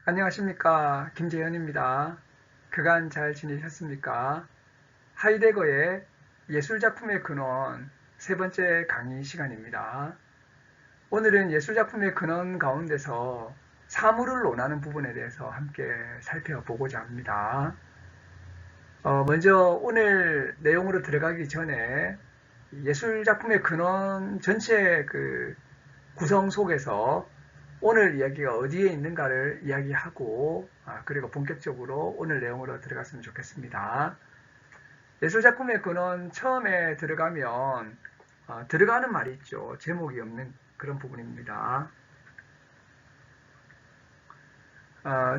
안녕하십니까. 김재현입니다. 그간 잘 지내셨습니까? 하이데거의 예술작품의 근원 세 번째 강의 시간입니다. 오늘은 예술작품의 근원 가운데서 사물을 논하는 부분에 대해서 함께 살펴보고자 합니다. 먼저 오늘 내용으로 들어가기 전에 예술작품의 근원 전체 구성 속에서 오늘 이야기가 어디에 있는가를 이야기하고 그리고 본격적으로 오늘 내용으로 들어갔으면 좋겠습니다. 예술작품의 근원 처음에 들어가면 들어가는 말이 있죠. 제목이 없는 그런 부분입니다.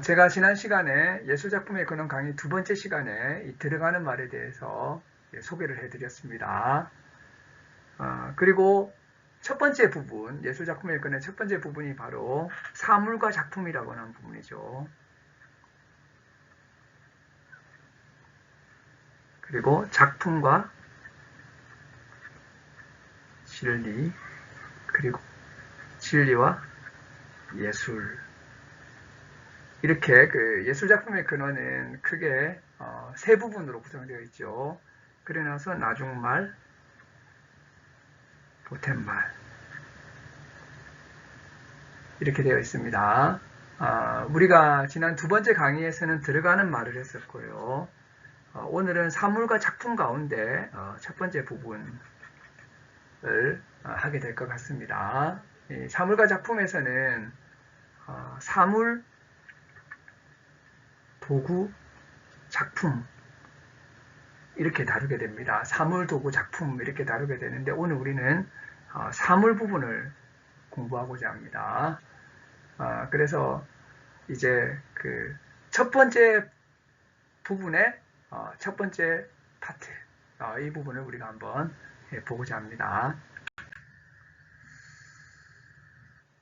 제가 지난 시간에 예술작품의 근원 강의 두 번째 시간에 이 들어가는 말에 대해서 소개를 해드렸습니다. 그리고 첫 번째 부분, 예술작품의 근원의 첫 번째 부분이 바로 사물과 작품이라고 하는 부분이죠. 그리고 작품과 진리, 그리고 진리와 예술. 이렇게 예술작품의 근원은 크게 세 부분으로 구성되어 있죠. 그래 나서 나중말, 보탰말 이렇게 되어 있습니다. 우리가 지난 두 번째 강의에서는 들어가는 말을 했었고요. 오늘은 사물과 작품 가운데 첫 번째 부분을 하게 될 것 같습니다. 이 사물과 작품에서는 사물, 도구, 작품 이렇게 다루게 됩니다. 사물, 도구, 작품 이렇게 다루게 되는데 오늘 우리는 사물 부분을 공부하고자 합니다. 그래서 이제 첫 번째 부분의 첫 번째 파트 이 부분을 우리가 한번 보고자 합니다.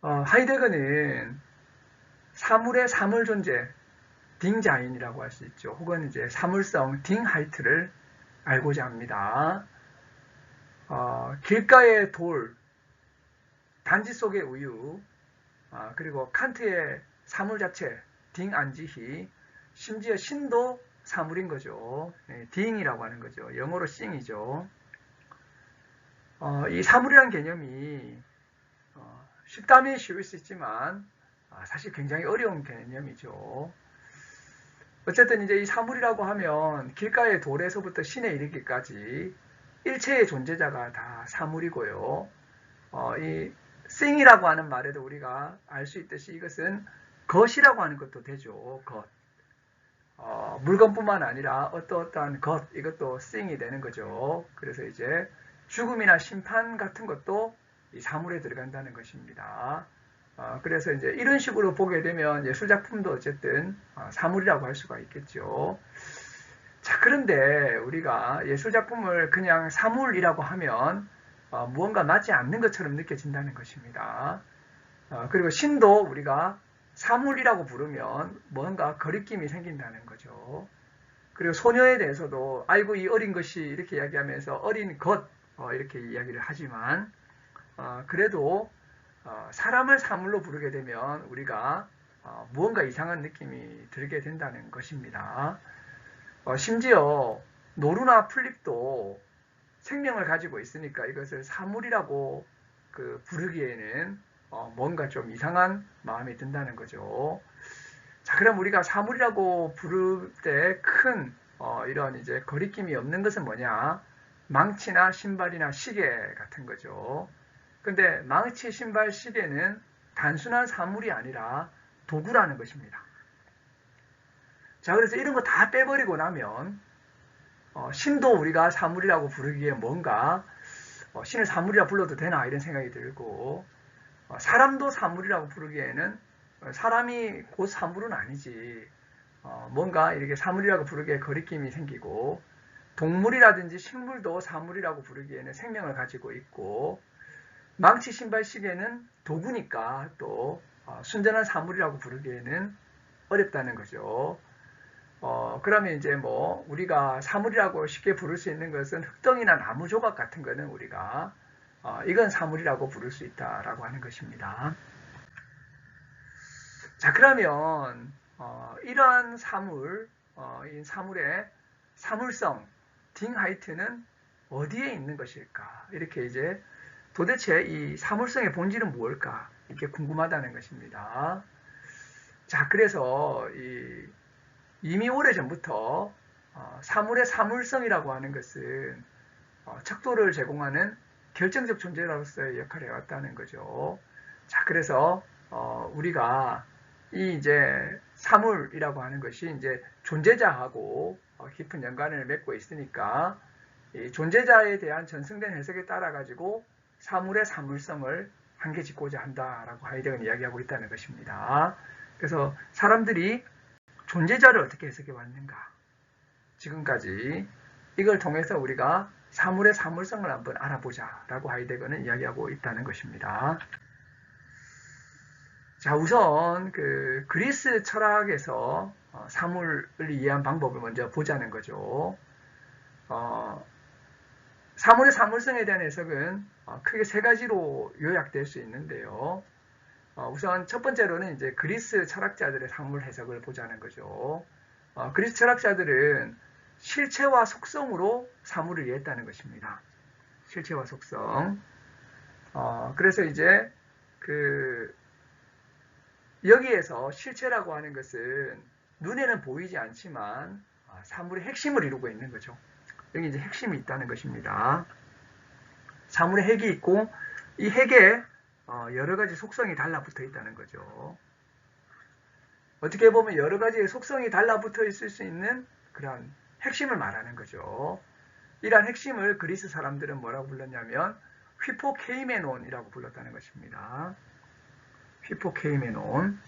하이데거는 사물의 사물 존재 딩자인이라고 할 수 있죠. 혹은 이제 사물성 딩하이트를 알고자 합니다. 길가의 돌, 단지 속의 우유, 그리고 칸트의 사물 자체, 딩안지히, 심지어 신도 사물인 거죠. 딩이라고 하는 거죠. 영어로 싱이죠. 이 사물이라는 개념이 쉽다면 쉬울 수 있지만 사실 굉장히 어려운 개념이죠. 어쨌든 이제 이 사물이라고 하면 길가의 돌에서부터 신에 이르기까지 일체의 존재자가 다 사물이고요. 이 thing이라고 하는 말에도 우리가 알 수 있듯이 이것은 것이라고 하는 것도 되죠. 것. 물건뿐만 아니라 어떠한 것, 이것도 thing이 되는 거죠. 그래서 이제 죽음이나 심판 같은 것도 이 사물에 들어간다는 것입니다. 그래서 이제 이런 식으로 보게 되면 예술작품도 어쨌든 사물이라고 할 수가 있겠죠. 자, 그런데 우리가 예술작품을 그냥 사물이라고 하면 무언가 맞지 않는 것처럼 느껴진다는 것입니다. 그리고 신도 우리가 사물이라고 부르면 뭔가 거리낌이 생긴다는 거죠. 그리고 소녀에 대해서도 아이고 이 어린 것이 이렇게 이야기하면서 어린 것 이렇게 이야기를 하지만 그래도 사람을 사물로 부르게 되면 우리가 무언가 이상한 느낌이 들게 된다는 것입니다. 심지어 노루나 풀잎도 생명을 가지고 있으니까 이것을 사물이라고 부르기에는 뭔가 좀 이상한 마음이 든다는 거죠. 자, 그럼 우리가 사물이라고 부를 때 큰 이런 이제 거리낌이 없는 것은 뭐냐? 망치나 신발이나 시계 같은 거죠. 근데 망치, 신발, 시계는 단순한 사물이 아니라 도구라는 것입니다. 자, 그래서 이런 거 다 빼버리고 나면 신도 우리가 사물이라고 부르기에 뭔가 신을 사물이라 불러도 되나 이런 생각이 들고 사람도 사물이라고 부르기에는 사람이 곧 사물은 아니지 뭔가 이렇게 사물이라고 부르기에 거리낌이 생기고 동물이라든지 식물도 사물이라고 부르기에는 생명을 가지고 있고 망치, 신발, 시계는 도구니까 또 순전한 사물이라고 부르기에는 어렵다는 거죠. 그러면 이제 뭐 우리가 사물이라고 쉽게 부를 수 있는 것은 흙덩이나 나무 조각 같은 거는 우리가 이건 사물이라고 부를 수 있다라고 하는 것입니다. 자, 그러면 이러한 사물, 이 사물의 사물성, 딩하이트는 어디에 있는 것일까? 이렇게 이제 도대체 이 사물성의 본질은 무엇일까? 이렇게 궁금하다는 것입니다. 자, 그래서 이미 오래전부터 사물의 사물성이라고 하는 것은 척도를 제공하는 결정적 존재로서의 역할을 해왔다는 거죠. 자, 그래서 우리가 이 이제 사물이라고 하는 것이 이제 존재자하고 깊은 연관을 맺고 있으니까 이 존재자에 대한 전승된 해석에 따라 가지고 사물의 사물성을 한계 짓고자 한다라고 하이데거는 이야기하고 있다는 것입니다. 그래서 사람들이 존재자를 어떻게 해석해 왔는가? 지금까지 이걸 통해서 우리가 사물의 사물성을 한번 알아보자라고 하이데거는 이야기하고 있다는 것입니다. 자, 우선 그 그리스 철학에서 사물을 이해한 방법을 먼저 보자는 거죠. 사물의 사물성에 대한 해석은 크게 세 가지로 요약될 수 있는데요. 우선 첫 번째로는 이제 그리스 철학자들의 사물 해석을 보자는 거죠. 그리스 철학자들은 실체와 속성으로 사물을 이해했다는 것입니다. 실체와 속성. 그래서 이제 여기에서 실체라고 하는 것은 눈에는 보이지 않지만 사물의 핵심을 이루고 있는 거죠. 여기 이제 핵심이 있다는 것입니다. 사물의 핵이 있고 이 핵에 여러 가지 속성이 달라붙어 있다는 거죠. 어떻게 보면 여러 가지의 속성이 달라붙어 있을 수 있는 그런 핵심을 말하는 거죠. 이러한 핵심을 그리스 사람들은 뭐라고 불렀냐면 휘포케이메논이라고 불렀다는 것입니다. 휘포케이메논.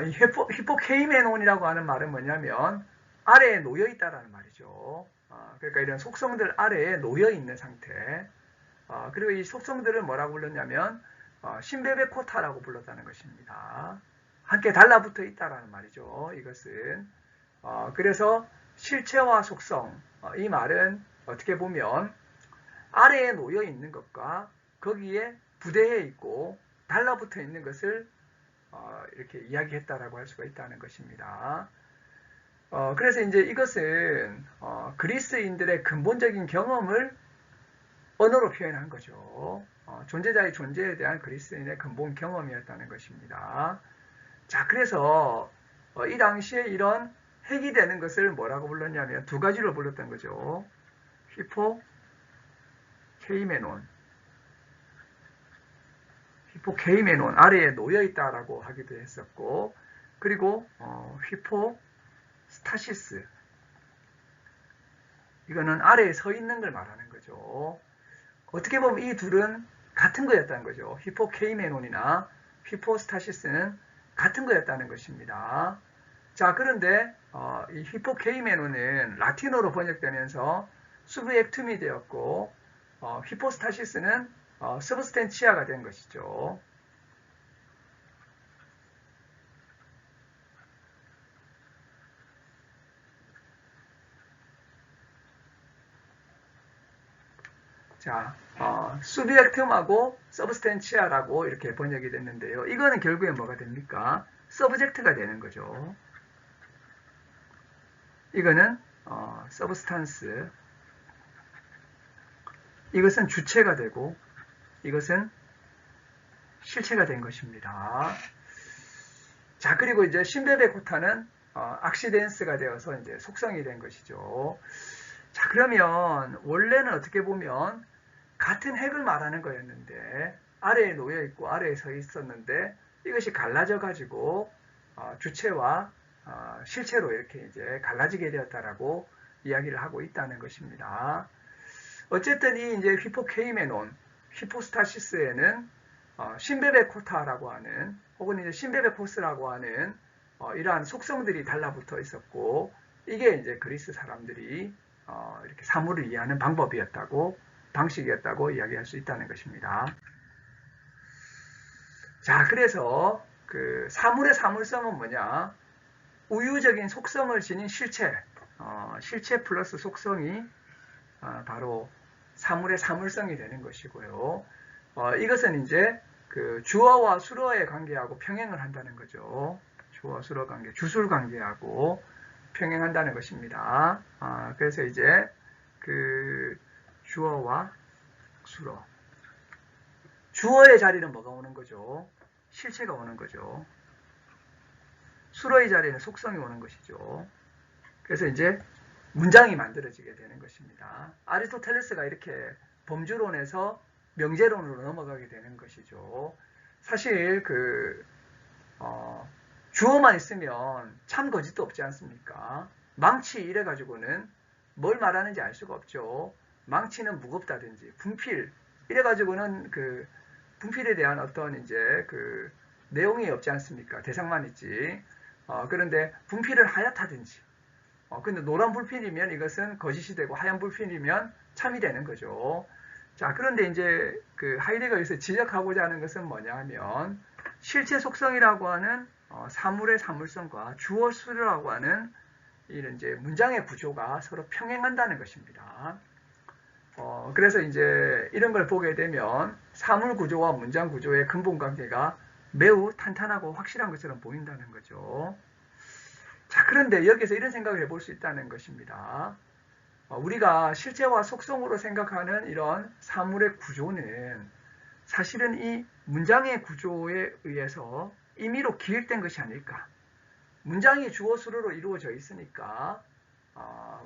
이 휘포케이메논이라고 하는 말은 뭐냐면 아래에 놓여 있다라는 말이죠. 그러니까 이런 속성들 아래에 놓여 있는 상태. 그리고 이 속성들을 뭐라고 불렀냐면 신베베코타라고 불렀다는 것입니다. 함께 달라붙어 있다라는 말이죠. 이것은 그래서 실체와 속성, 이 말은 어떻게 보면 아래에 놓여 있는 것과 거기에 부대해 있고 달라붙어 있는 것을 이렇게 이야기했다라고 할 수가 있다는 것입니다. 그래서 이제 이것은 그리스인들의 근본적인 경험을 언어로 표현한 거죠. 존재자의 존재에 대한 그리스인의 근본 경험이었다는 것입니다. 자, 그래서 이 당시에 이런 핵이 되는 것을 뭐라고 불렀냐면 두 가지로 불렀던 거죠. 휘포케이메논. 휘포케이메논, 아래에 놓여 있다라고 하기도 했었고, 그리고 휘포스타시스. 이거는 아래에 서 있는 걸 말하는 거죠. 어떻게 보면 이 둘은 같은 거였다는 거죠. 휘포케이메논이나 휘포스타시스는 같은 거였다는 것입니다. 자, 그런데 이 휘포케이메논은 라틴어로 번역되면서 수브액툼이 되었고 휘포스타시스는 서브스텐치아가 된 것이죠. 자, 수비액툼하고 서브스텐치아라고 이렇게 번역이 됐는데요. 이거는 결국에 뭐가 됩니까? 서브젝트가 되는 거죠. 이거는 서브스탄스. 이것은 주체가 되고 이것은 실체가 된 것입니다. 자, 그리고 이제 신베베코타는 악시덴스가 되어서 이제 속성이 된 것이죠. 자, 그러면 원래는 어떻게 보면 같은 핵을 말하는 거였는데 아래에 놓여 있고 아래에 서 있었는데 이것이 갈라져 가지고 주체와 실체로 이렇게 이제 갈라지게 되었다라고 이야기를 하고 있다는 것입니다. 어쨌든 이 이제 휘포케이메논, 휘포스타시스에는 신베베코타라고 하는 혹은 이제 신베베코스라고 하는 이러한 속성들이 달라붙어 있었고 이게 이제 그리스 사람들이 이렇게 사물을 이해하는 방식이었다고 이야기할 수 있다는 것입니다. 자, 그래서 그 사물의 사물성은 뭐냐? 우유적인 속성을 지닌 실체, 실체 플러스 속성이 바로 사물의 사물성이 되는 것이고요. 이것은 이제 그 주어와 수어의 관계하고 평행을 한다는 거죠. 주어 수로 관계, 주술 관계하고 평행한다는 것입니다. 그래서 이제 그 주어와 수로, 주어의 자리는 뭐가 오는 거죠? 실체가 오는 거죠. 수로의 자리는 속성이 오는 것이죠. 그래서 이제 문장이 만들어지게 되는 것입니다. 아리스토텔레스가 이렇게 범주론에서 명제론으로 넘어가게 되는 것이죠. 사실 주어만 있으면 참 거짓도 없지 않습니까? 망치 이래가지고는 뭘 말하는지 알 수가 없죠. 망치는 무겁다든지 분필 이래가지고는 그 분필에 대한 어떤 이제 그 내용이 없지 않습니까? 대상만 있지. 그런데 분필은 하얗다든지 근데 노란 불필이면 이것은 거짓이 되고 하얀 불필이면 참이 되는 거죠. 자, 그런데 이제 그 하이데거가 여기서 지적하고자 하는 것은 뭐냐 하면 실체 속성이라고 하는 사물의 사물성과 주어 수라고 하는 이런 이제 문장의 구조가 서로 평행한다는 것입니다. 그래서 이제 이런 걸 보게 되면 사물 구조와 문장 구조의 근본 관계가 매우 탄탄하고 확실한 것처럼 보인다는 거죠. 자, 그런데 여기서 이런 생각을 해볼 수 있다는 것입니다. 우리가 실체와 속성으로 생각하는 이런 사물의 구조는 사실은 이 문장의 구조에 의해서 임의로 기획된 것이 아닐까. 문장이 주어 수로로 이루어져 있으니까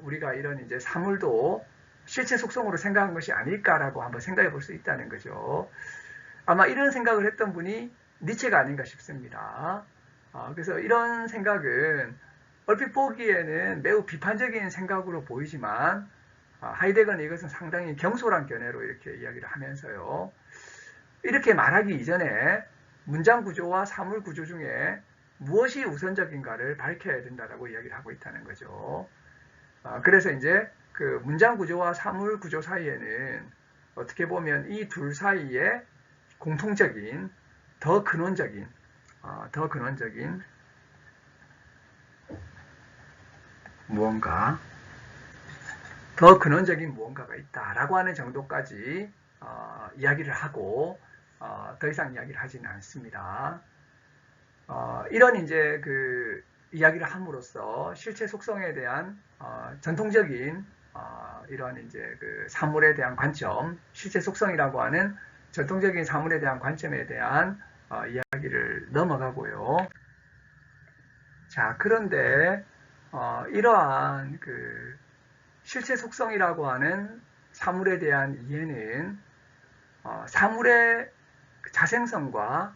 우리가 이런 이제 사물도 실체 속성으로 생각한 것이 아닐까라고 한번 생각해 볼 수 있다는 거죠. 아마 이런 생각을 했던 분이 니체가 아닌가 싶습니다. 그래서 이런 생각은 얼핏 보기에는 매우 비판적인 생각으로 보이지만 하이데거는 이것은 상당히 경솔한 견해로 이렇게 이야기를 하면서요. 이렇게 말하기 이전에 문장 구조와 사물 구조 중에 무엇이 우선적인가를 밝혀야 된다라고 이야기를 하고 있다는 거죠. 그래서 이제 그 문장 구조와 사물 구조 사이에는 어떻게 보면 이 둘 사이에 공통적인 더 근원적인 무언가, 더 근원적인 무언가가 있다라고 하는 정도까지 이야기를 하고 더 이상 이야기를 하지는 않습니다. 이런 이제 그 이야기를 함으로써 실체 속성에 대한 전통적인 이런 이제 그 사물에 대한 관점, 실체 속성이라고 하는 전통적인 사물에 대한 관점에 대한 이야기를 넘어가고요. 자, 그런데 이러한 그 실체 속성이라고 하는 사물에 대한 이해는 사물의 자생성과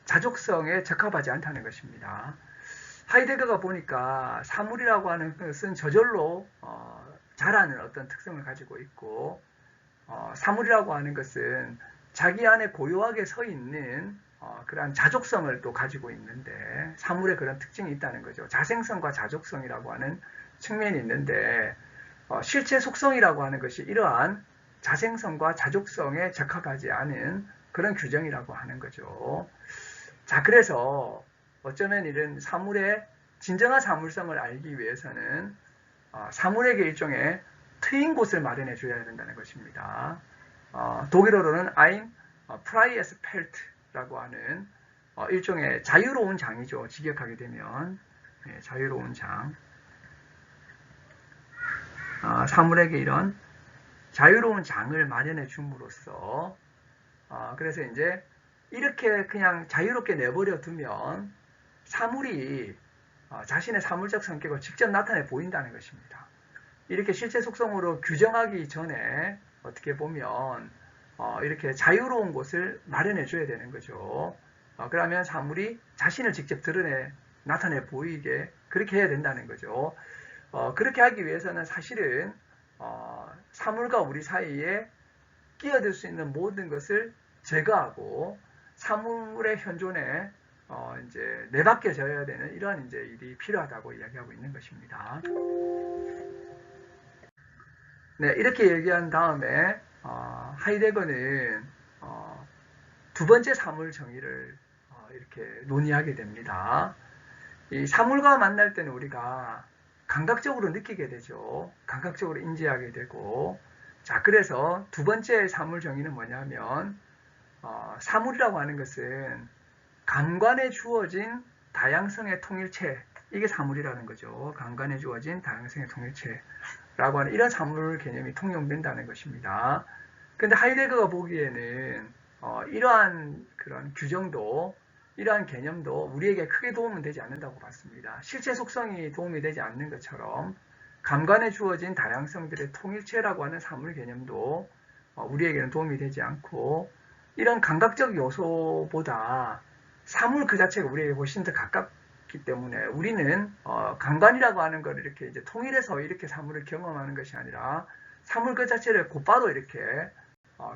자족성에 적합하지 않다는 것입니다. 하이데거가 보니까 사물이라고 하는 것은 저절로 자라는 어떤 특성을 가지고 있고 사물이라고 하는 것은 자기 안에 고요하게 서 있는 그러한 자족성을 또 가지고 있는데 사물에 그런 특징이 있다는 거죠. 자생성과 자족성이라고 하는 측면이 있는데 실체 속성이라고 하는 것이 이러한 자생성과 자족성에 적합하지 않은 그런 규정이라고 하는 거죠. 자, 그래서 어쩌면 이런 사물의 진정한 사물성을 알기 위해서는 사물에게 일종의 트인 곳을 마련해 줘야 된다는 것입니다. 독일어로는 ein freies Feld라고 하는 일종의 자유로운 장이죠. 직역하게 되면 자유로운 장. 사물에게 이런 자유로운 장을 마련해 줌으로써 그래서 이제 이렇게 그냥 자유롭게 내버려 두면 사물이 자신의 사물적 성격을 직접 나타내 보인다는 것입니다. 이렇게 실체 속성으로 규정하기 전에 어떻게 보면 이렇게 자유로운 곳을 마련해 줘야 되는 거죠. 그러면 사물이 자신을 직접 나타내 보이게 그렇게 해야 된다는 거죠. 그렇게 하기 위해서는 사실은 사물과 우리 사이에 끼어들 수 있는 모든 것을 제거하고 사물의 현존에 이제 내바뀌어져야 되는 이러한 이제 일이 필요하다고 이야기하고 있는 것입니다. 네, 이렇게 얘기한 다음에 하이데거는 두 번째 사물 정의를 이렇게 논의하게 됩니다. 이 사물과 만날 때는 우리가 감각적으로 느끼게 되죠. 감각적으로 인지하게 되고, 자, 그래서 두 번째 사물 정의는 뭐냐면 사물이라고 하는 것은 감관에 주어진 다양성의 통일체, 이게 사물이라는 거죠. 강간에 주어진 다양성의 통일체라고 하는 이런 사물 개념이 통용된다는 것입니다. 근데 하이데거가 보기에는 이러한 그런 규정도, 이러한 개념도 우리에게 크게 도움은 되지 않는다고 봤습니다. 실체 속성이 도움이 되지 않는 것처럼 감관에 주어진 다양성들의 통일체라고 하는 사물 개념도 우리에게는 도움이 되지 않고, 이런 감각적 요소보다 사물 그 자체가 우리에게 훨씬 더 가깝기 때문에 우리는 감관이라고 하는 걸 이렇게 이제 통일해서 이렇게 사물을 경험하는 것이 아니라 사물 그 자체를 곧바로 이렇게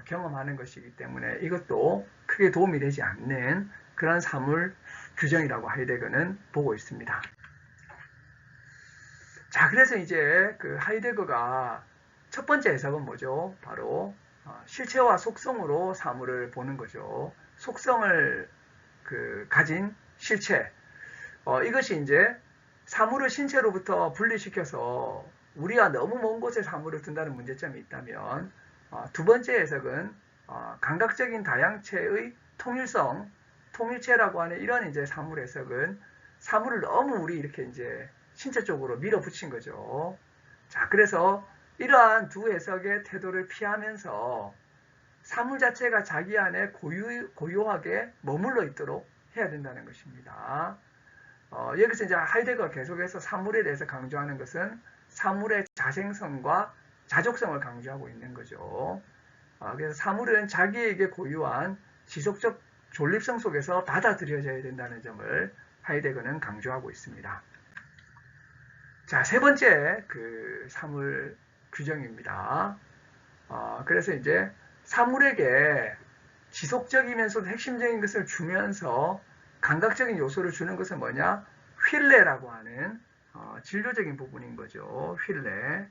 경험하는 것이기 때문에 이것도 크게 도움이 되지 않는 그런 사물 규정이라고 하이데거는 보고 있습니다. 자, 그래서 이제 그 하이데거가 첫 번째 해석은 뭐죠? 바로 실체와 속성으로 사물을 보는 거죠. 속성을 가진 실체. 이것이 이제 사물을 신체로부터 분리시켜서 우리가 너무 먼 곳에 사물을 둔다는 문제점이 있다면, 두 번째 해석은 감각적인 다양체의 통일성, 통일체라고 하는 이런 이제 사물 해석은 사물을 너무 우리 이렇게 이제 신체 쪽으로 밀어붙인 거죠. 자, 그래서 이러한 두 해석의 태도를 피하면서 사물 자체가 자기 안에 고요하게 머물러 있도록 해야 된다는 것입니다. 여기서 이제 하이데거가 계속해서 사물에 대해서 강조하는 것은 사물의 자생성과 자족성을 강조하고 있는 거죠. 그래서 사물은 자기에게 고유한 지속적 존립성 속에서 받아들여져야 된다는 점을 하이데거는 강조하고 있습니다. 자, 세 번째 사물 규정입니다. 그래서 이제 사물에게 지속적이면서도 핵심적인 것을 주면서 감각적인 요소를 주는 것은 뭐냐? 휠레라고 하는 진료적인 부분인 거죠. 휠레.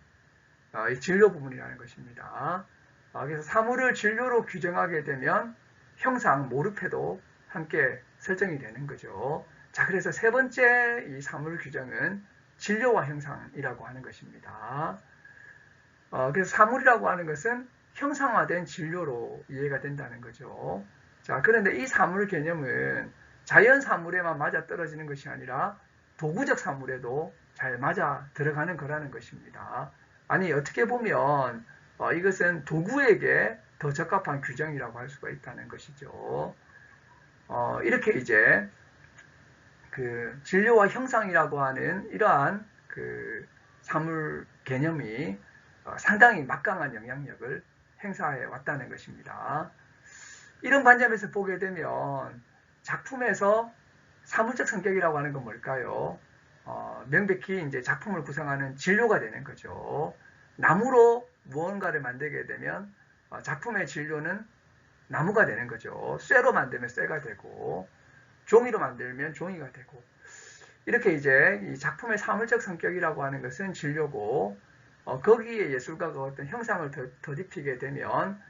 이 진료 부분이라는 것입니다. 그래서 사물을 진료로 규정하게 되면 형상, 모르페도 함께 설정이 되는 거죠. 자, 그래서 세 번째 이 사물 규정은 진료와 형상이라고 하는 것입니다. 그래서 사물이라고 하는 것은 형상화된 진료로 이해가 된다는 거죠. 자, 그런데 이 사물 개념은 자연 사물에만 맞아 떨어지는 것이 아니라 도구적 사물에도 잘 맞아 들어가는 거라는 것입니다. 아니, 어떻게 보면 이것은 도구에게 더 적합한 규정이라고 할 수가 있다는 것이죠. 이렇게 이제 진료와 형상이라고 하는 이러한 사물 개념이 상당히 막강한 영향력을 행사해 왔다는 것입니다. 이런 관점에서 보게 되면 작품에서 사물적 성격이라고 하는 건 뭘까요? 명백히 이제 작품을 구성하는 진료가 되는 거죠. 나무로 무언가를 만들게 되면 작품의 진료는 나무가 되는 거죠. 쇠로 만들면 쇠가 되고, 종이로 만들면 종이가 되고, 이렇게 이제 이 작품의 사물적 성격이라고 하는 것은 진료고, 거기에 예술가가 어떤 형상을 덧입히게 되면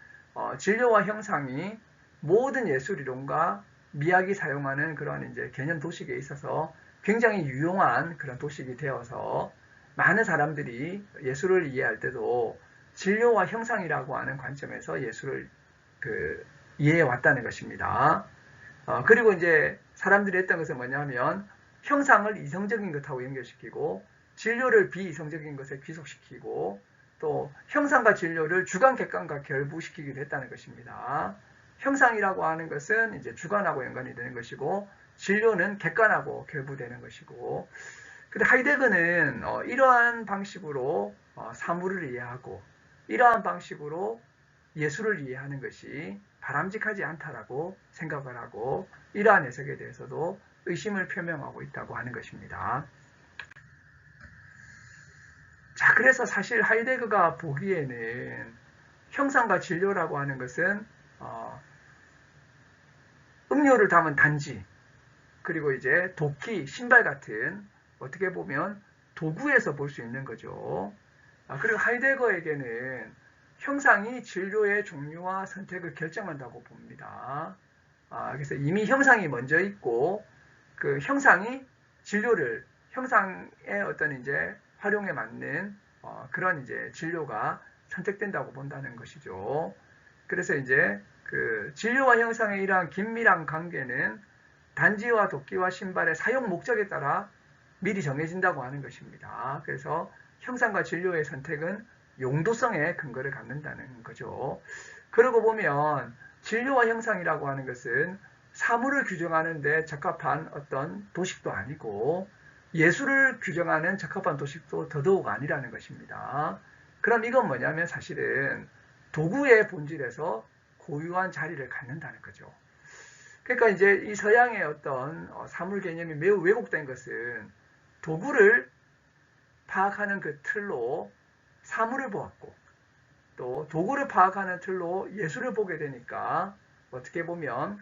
진료와 형상이 모든 예술이론과 미학이 사용하는 그런 이제 개념 도식에 있어서 굉장히 유용한 그런 도식이 되어서 많은 사람들이 예술을 이해할 때도 진료와 형상이라고 하는 관점에서 예술을 이해해 왔다는 것입니다. 그리고 이제 사람들이 했던 것은 뭐냐면 형상을 이성적인 것하고 연결시키고 진료를 비이성적인 것에 귀속시키고 또 형상과 진료를 주관, 객관과 결부시키기도 했다는 것입니다. 형상이라고 하는 것은 이제 주관하고 연관이 되는 것이고 진료는 객관하고 결부되는 것이고, 근데 하이데거는 이러한 방식으로 사물을 이해하고 이러한 방식으로 예술을 이해하는 것이 바람직하지 않다라고 생각을 하고 이러한 해석에 대해서도 의심을 표명하고 있다고 하는 것입니다. 자, 그래서 사실 하이데거가 보기에는 형상과 진료라고 하는 것은 음료를 담은 단지, 그리고 이제 도끼, 신발 같은 어떻게 보면 도구에서 볼 수 있는 거죠. 그리고 하이데거에게는 형상이 진료의 종류와 선택을 결정한다고 봅니다. 그래서 이미 형상이 먼저 있고 그 형상이 진료를, 형상의 어떤 이제 활용에 맞는 그런 이제 진료가 선택된다고 본다는 것이죠. 그래서 이제 진료와 형상의 이러한 긴밀한 관계는 단지와 도끼와 신발의 사용 목적에 따라 미리 정해진다고 하는 것입니다. 그래서 형상과 진료의 선택은 용도성에 근거를 갖는다는 거죠. 그러고 보면 진료와 형상이라고 하는 것은 사물을 규정하는 데 적합한 어떤 도식도 아니고 예술을 규정하는 적합한 도식도 더더욱 아니라는 것입니다. 그럼 이건 뭐냐면 사실은 도구의 본질에서 고유한 자리를 갖는다는 거죠. 그러니까 이제 이 서양의 어떤 사물 개념이 매우 왜곡된 것은 도구를 파악하는 그 틀로 사물을 보았고 또 도구를 파악하는 틀로 예술을 보게 되니까 어떻게 보면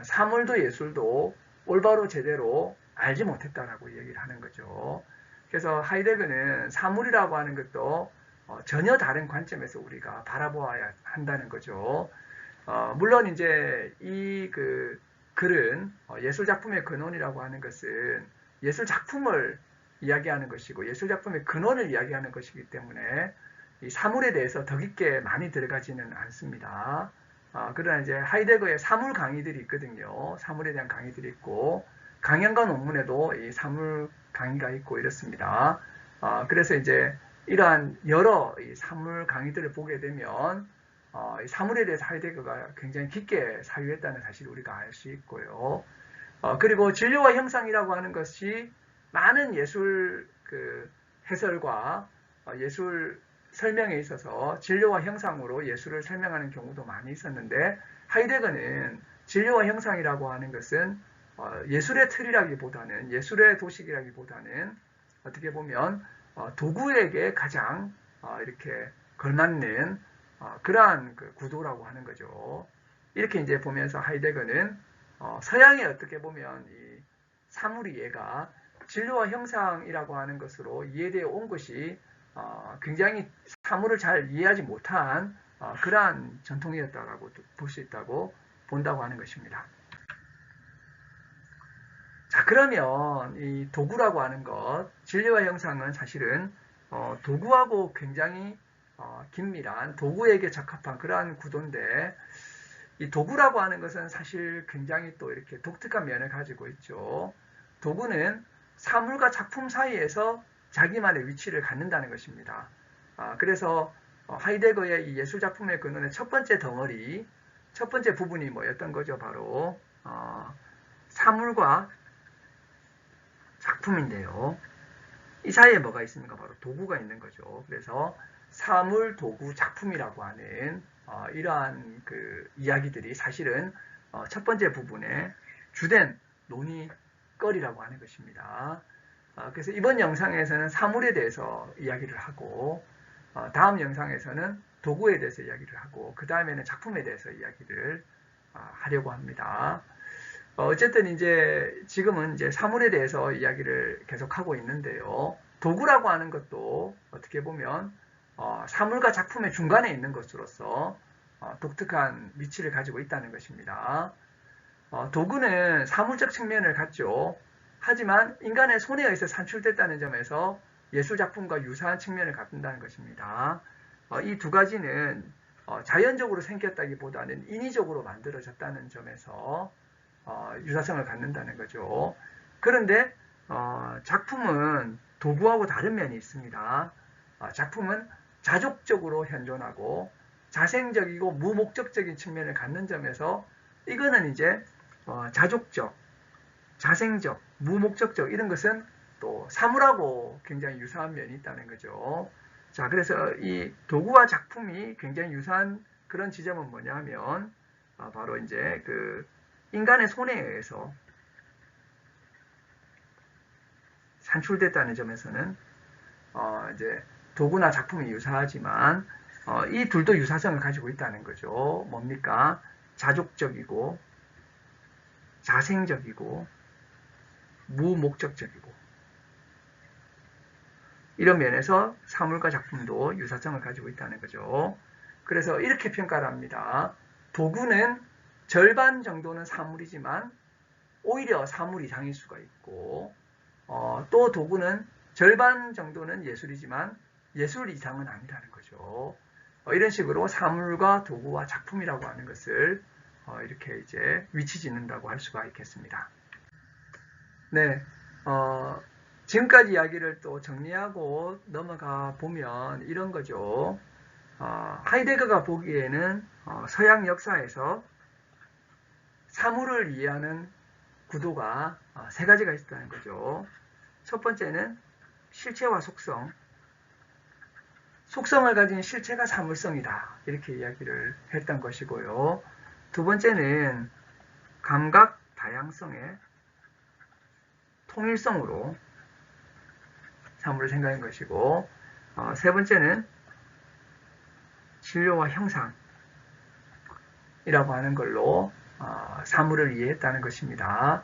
사물도 예술도 올바로 제대로 알지 못했다라고 얘기를 하는 거죠. 그래서 하이데거는 사물이라고 하는 것도 전혀 다른 관점에서 우리가 바라보아야 한다는 거죠. 물론 이제 이 글은 예술작품의 근원이라고 하는 것은 예술작품을 이야기하는 것이고 예술작품의 근원을 이야기하는 것이기 때문에 이 사물에 대해서 더 깊게 많이 들어가지는 않습니다. 그러나 이제 하이데거의 사물 강의들이 있거든요. 사물에 대한 강의들이 있고 강연과 논문에도 이 사물 강의가 있고 이렇습니다. 그래서 이제 이러한 여러 이 사물 강의들을 보게 되면 이 사물에 대해서 하이데거가 굉장히 깊게 사유했다는 사실을 우리가 알 수 있고요. 그리고 진료와 형상이라고 하는 것이 많은 예술 해설과 예술 설명에 있어서 진료와 형상으로 예술을 설명하는 경우도 많이 있었는데 하이데거는 진료와 형상이라고 하는 것은 예술의 틀이라기보다는 예술의 도식이라기보다는 어떻게 보면 도구에게 가장 이렇게 걸맞는 그러한 구도라고 하는 거죠. 이렇게 이제 보면서 하이데거는 서양에 어떻게 보면 이 사물이 얘가 진료와 형상이라고 하는 것으로 이해되어 온 것이 굉장히 사물을 잘 이해하지 못한 그러한 전통이었다고 볼 수 있다고 본다고 하는 것입니다. 자, 그러면 이 도구라고 하는 것, 진료와 형상은 사실은 도구하고 굉장히 긴밀한 도구에게 적합한 그러한 구도인데 이 도구라고 하는 것은 사실 굉장히 또 이렇게 독특한 면을 가지고 있죠. 도구는 사물과 작품 사이에서 자기만의 위치를 갖는다는 것입니다. 그래서 하이데거의 이 예술작품의 근원의 첫 번째 덩어리, 첫 번째 부분이 뭐였던 거죠? 바로 사물과 작품인데요. 이 사이에 뭐가 있습니까? 바로 도구가 있는 거죠. 그래서 사물, 도구, 작품이라고 하는 이러한 이야기들이 사실은 첫 번째 부분의 주된 논의거리라고 하는 것입니다. 그래서 이번 영상에서는 사물에 대해서 이야기를 하고 다음 영상에서는 도구에 대해서 이야기를 하고 그 다음에는 작품에 대해서 이야기를 하려고 합니다. 어쨌든 이제 지금은 이제 사물에 대해서 이야기를 계속하고 있는데요. 도구라고 하는 것도 어떻게 보면 사물과 작품의 중간에 있는 것으로서 독특한 위치를 가지고 있다는 것입니다. 도구는 사물적 측면을 갖죠. 하지만 인간의 손에 의해서 산출됐다는 점에서 예술작품과 유사한 측면을 갖는다는 것입니다. 이 두 가지는 자연적으로 생겼다기보다는 인위적으로 만들어졌다는 점에서 유사성을 갖는다는 거죠. 그런데 작품은 도구하고 다른 면이 있습니다. 작품은 자족적으로 현존하고 자생적이고 무목적적인 측면을 갖는 점에서 이거는 이제 자족적, 자생적, 무목적적 이런 것은 또 사물하고 굉장히 유사한 면이 있다는 거죠. 자, 그래서 이 도구와 작품이 굉장히 유사한 그런 지점은 뭐냐면 바로 이제 인간의 손에 의해서 산출됐다는 점에서는 이제 도구나 작품이 유사하지만 이 둘도 유사성을 가지고 있다는 거죠. 뭡니까? 자족적이고 자생적이고 무목적적이고 이런 면에서 사물과 작품도 유사성을 가지고 있다는 거죠. 그래서 이렇게 평가를 합니다. 도구는 절반 정도는 사물이지만 오히려 사물 이상일 수가 있고 또 도구는 절반 정도는 예술이지만 예술 이상은 아니라는 거죠. 이런 식으로 사물과 도구와 작품이라고 하는 것을 이렇게 이제 위치 짓는다고 할 수가 있겠습니다. 네, 지금까지 이야기를 또 정리하고 넘어가 보면 이런 거죠. 하이데거가 보기에는 서양 역사에서 사물을 이해하는 구도가 세 가지가 있다는 거죠. 첫 번째는 실체와 속성, 속성을 가진 실체가 사물성이다, 이렇게 이야기를 했던 것이고요. 두 번째는 감각 다양성의 통일성으로 사물을 생각한 것이고, 세 번째는 진료와 형상이라고 하는 걸로 사물을 이해했다는 것입니다.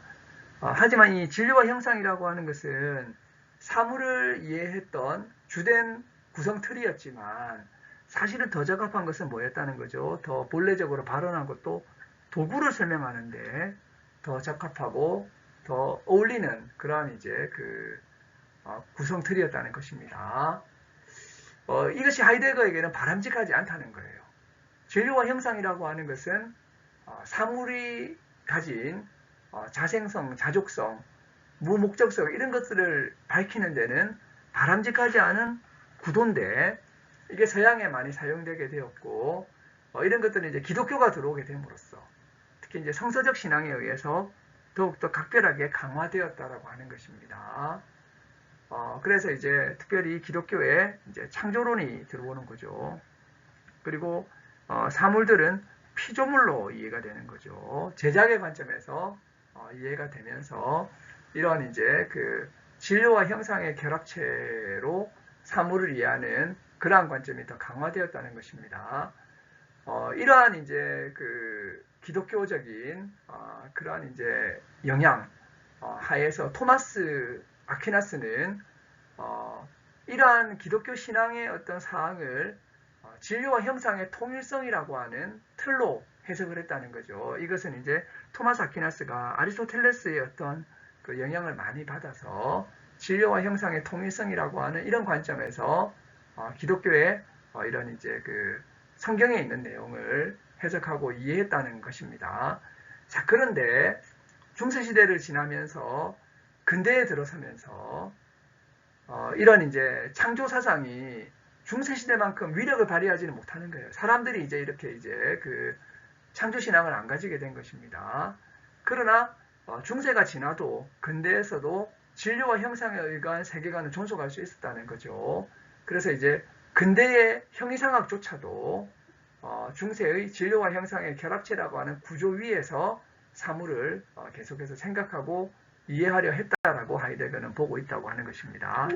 하지만 이 진료와 형상이라고 하는 것은 사물을 이해했던 주된 구성 틀이었지만 사실은 더 적합한 것은 뭐였다는 거죠? 더 본래적으로 발언한 것도 도구를 설명하는데 더 적합하고 더 어울리는 그러한 이제 구성 틀이었다는 것입니다. 이것이 하이데거에게는 바람직하지 않다는 거예요. 진료와 형상이라고 하는 것은 사물이 가진 자생성, 자족성, 무목적성 이런 것들을 밝히는 데는 바람직하지 않은 구도인데 이게 서양에 많이 사용되게 되었고 이런 것들은 이제 기독교가 들어오게 됨으로써 특히 이제 성서적 신앙에 의해서 더욱더 각별하게 강화되었다라고 하는 것입니다. 그래서 이제 특별히 기독교에 이제 창조론이 들어오는 거죠. 그리고 사물들은 피조물로 이해가 되는 거죠. 제작의 관점에서 이해가 되면서 이러한 이제 진료와 형상의 결합체로 사물을 이해하는 그러한 관점이 더 강화되었다는 것입니다. 이러한 이제 기독교적인 그러한 이제 영향 하에서 토마스 아퀴나스는 이러한 기독교 신앙의 어떤 사항을 진료와 형상의 통일성이라고 하는 틀로 해석을 했다는 거죠. 이것은 이제 토마스 아퀴나스가 아리스토텔레스의 어떤 영향을 많이 받아서 진료와 형상의 통일성이라고 하는 이런 관점에서 기독교의 이런 이제 성경에 있는 내용을 해석하고 이해했다는 것입니다. 자, 그런데 중세시대를 지나면서 근대에 들어서면서 이런 이제 창조 사상이 중세시대만큼 위력을 발휘하지는 못하는 거예요. 사람들이 이제 이렇게 이제 창조 신앙을 안 가지게 된 것입니다. 그러나 중세가 지나도 근대에서도 진료와 형상에 의한 세계관은 존속할 수 있었다는 거죠. 그래서 이제 근대의 형이상학조차도 중세의 진료와 형상의 결합체라고 하는 구조 위에서 사물을 계속해서 생각하고 이해하려 했다라고 하이데거는 보고 있다고 하는 것입니다.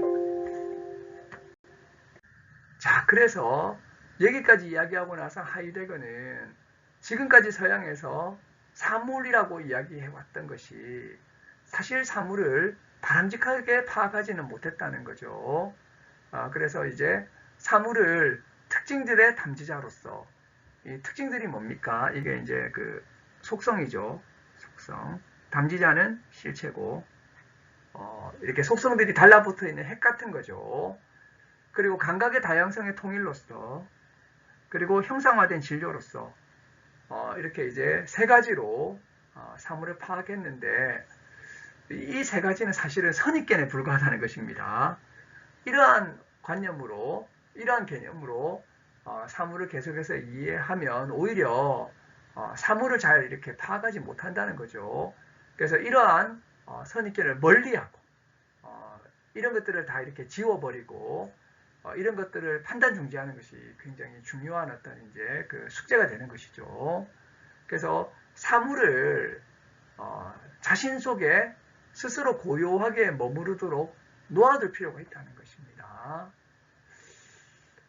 자, 그래서 여기까지 이야기하고 나서 하이데거는 지금까지 서양에서 사물이라고 이야기해왔던 것이 사실 사물을 바람직하게 파악하지는 못했다는 거죠. 그래서 이제 사물을 특징들의 담지자로서, 이 특징들이 뭡니까? 이게 이제 속성이죠. 속성. 담지자는 실체고, 이렇게 속성들이 달라붙어 있는 핵 같은 거죠. 그리고 감각의 다양성의 통일로서, 그리고 형상화된 진료로서, 이렇게 이제 세 가지로 사물을 파악했는데, 이 세 가지는 사실은 선입견에 불과하다는 것입니다. 이러한 관념으로, 이러한 개념으로 사물을 계속해서 이해하면 오히려 사물을 잘 이렇게 파악하지 못한다는 거죠. 그래서 이러한 선입견을 멀리하고 이런 것들을 다 이렇게 지워버리고 이런 것들을 판단 중지하는 것이 굉장히 중요한 어떤 이제 숙제가 되는 것이죠. 그래서 사물을 자신 속에 스스로 고요하게 머무르도록 놓아둘 필요가 있다는 것입니다.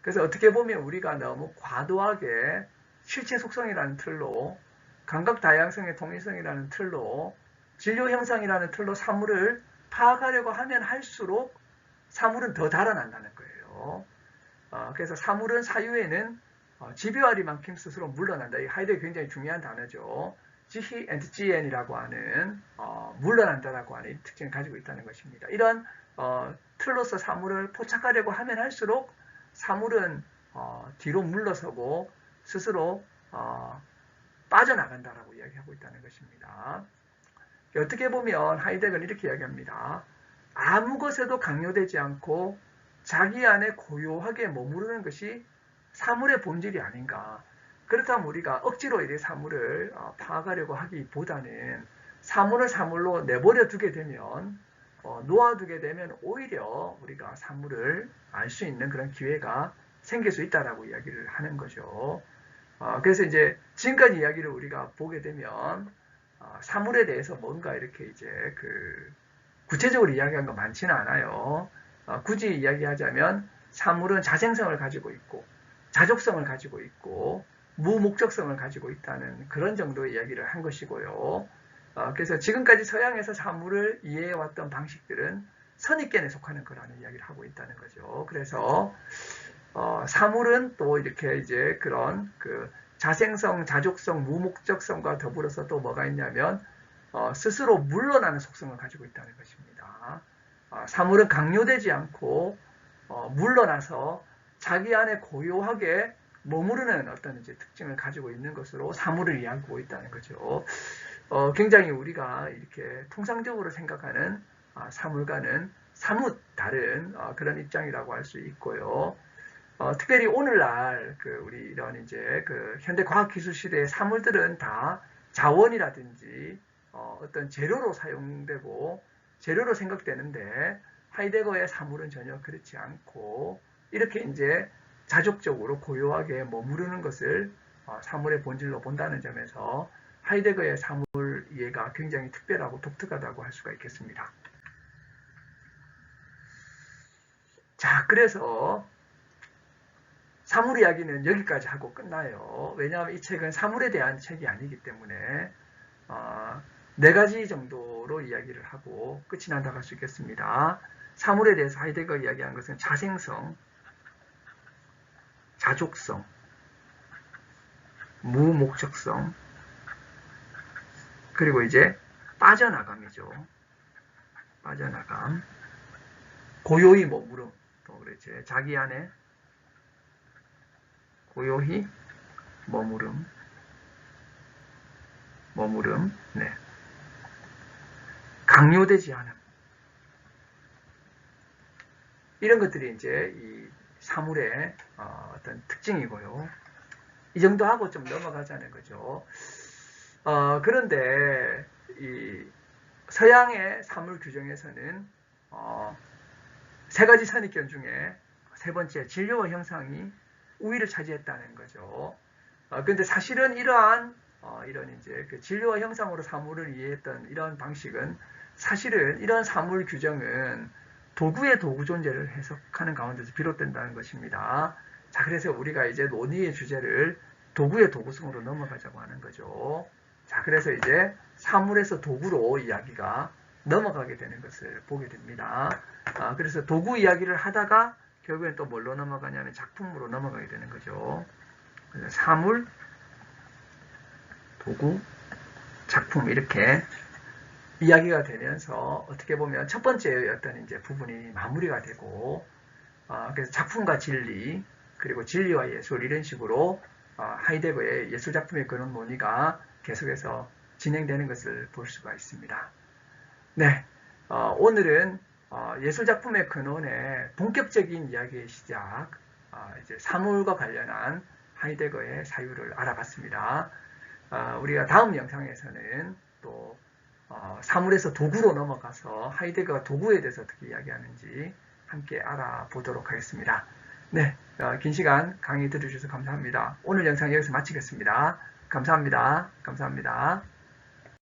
그래서 어떻게 보면 우리가 너무 과도하게 실체 속성이라는 틀로, 감각 다양성의 통일성이라는 틀로, 진료 형상이라는 틀로 사물을 파악하려고 하면 할수록 사물은 더 달아난다는 거예요. 그래서 사물은 사유에는 집요하리만큼 스스로 물러난다. 이 하이데거 굉장히 중요한 단어죠. 지히 엔트지엔이라고 하는 물러난다라고 하는 이 특징을 가지고 있다는 것입니다. 이런 틀로서 사물을 포착하려고 하면 할수록 사물은 뒤로 물러서고 스스로 빠져나간다라고 이야기하고 있다는 것입니다. 어떻게 보면 하이데거는 이렇게 이야기합니다. 아무 것에도 강요되지 않고 자기 안에 고요하게 머무르는 것이 사물의 본질이 아닌가. 그렇다면 우리가 억지로 이 사물을 파악하려고 하기보다는 사물을 사물로 내버려 두게 되면 놓아두게 되면 오히려 우리가 사물을 알 수 있는 그런 기회가 생길 수 있다라고 이야기를 하는 거죠. 그래서 이제 지금까지 이야기를 우리가 보게 되면 사물에 대해서 뭔가 이렇게 이제 구체적으로 이야기한 거 많지는 않아요. 굳이 이야기하자면 사물은 자생성을 가지고 있고 자족성을 가지고 있고 무목적성을 가지고 있다는 그런 정도의 이야기를 한 것이고요. 그래서 지금까지 서양에서 사물을 이해해왔던 방식들은 선입견에 속하는 거라는 이야기를 하고 있다는 거죠. 그래서 사물은 또 이렇게 이제 그런 자생성, 자족성, 무목적성과 더불어서 또 뭐가 있냐면 스스로 물러나는 속성을 가지고 있다는 것입니다. 사물은 강요되지 않고 물러나서 자기 안에 고요하게 머무르는 어떤 이제 특징을 가지고 있는 것으로 사물을 이해하고 있다는 거죠. 굉장히 우리가 이렇게 통상적으로 생각하는 사물과는 사뭇 다른 그런 입장이라고 할 수 있고요. 특별히 오늘날 우리 이런 이제 현대 과학기술 시대의 사물들은 다 자원이라든지 어떤 재료로 사용되고 재료로 생각되는데 하이데거의 사물은 전혀 그렇지 않고 이렇게 이제 자족적으로 고요하게 머무르는 것을 사물의 본질로 본다는 점에서 하이데거의 사물 이해가 굉장히 특별하고 독특하다고 할 수가 있겠습니다. 자, 그래서 사물 이야기는 여기까지 하고 끝나요. 왜냐하면 이 책은 사물에 대한 책이 아니기 때문에 4가지 정도로 이야기를 하고 끝이 난다고 할 수 있겠습니다. 사물에 대해서 하이데거가 이야기한 것은 자생성, 자족성, 무목적성, 그리고 이제 빠져나감이죠. 빠져나감, 고요히 머무름, 또 그렇지 자기 안에 고요히 머무름, 네. 강요되지 않음. 이런 것들이 이제 이 사물의 어떤 특징이고요. 이 정도 하고 좀 넘어가자는 거죠. 그런데 이 서양의 사물 규정에서는 3가지 선입견 중에 3번째 진료와 형상이 우위를 차지했다는 거죠. 그런데 사실은 이러한 이런 이제 진료와 형상으로 사물을 이해했던 이런 방식은 사실은 이런 사물 규정은 도구의 도구 존재를 해석하는 가운데서 비롯된다는 것입니다. 자, 그래서 우리가 이제 논의의 주제를 도구의 도구성으로 넘어가자고 하는 거죠. 자, 그래서 이제 사물에서 도구로 이야기가 넘어가게 되는 것을 보게 됩니다. 그래서 도구 이야기를 하다가 결국엔 또 뭘로 넘어가냐면 작품으로 넘어가게 되는 거죠. 그래서 사물, 도구, 작품 이렇게 이야기가 되면서 어떻게 보면 첫 번째 어떤 이제 부분이 마무리가 되고 그래서 작품과 진리 그리고 진리와 예술 이런 식으로 하이데거의 예술 작품의 근원 논의가 계속해서 진행되는 것을 볼 수가 있습니다. 네, 오늘은 예술 작품의 근원의 본격적인 이야기의 시작, 이제 사물과 관련한 하이데거의 사유를 알아봤습니다. 우리가 다음 영상에서는 또 사물에서 도구로 넘어가서 하이데거가 도구에 대해서 어떻게 이야기하는지 함께 알아보도록 하겠습니다. 네, 긴 시간 강의 들어주셔서 감사합니다. 오늘 영상 여기서 마치겠습니다. 감사합니다. 감사합니다.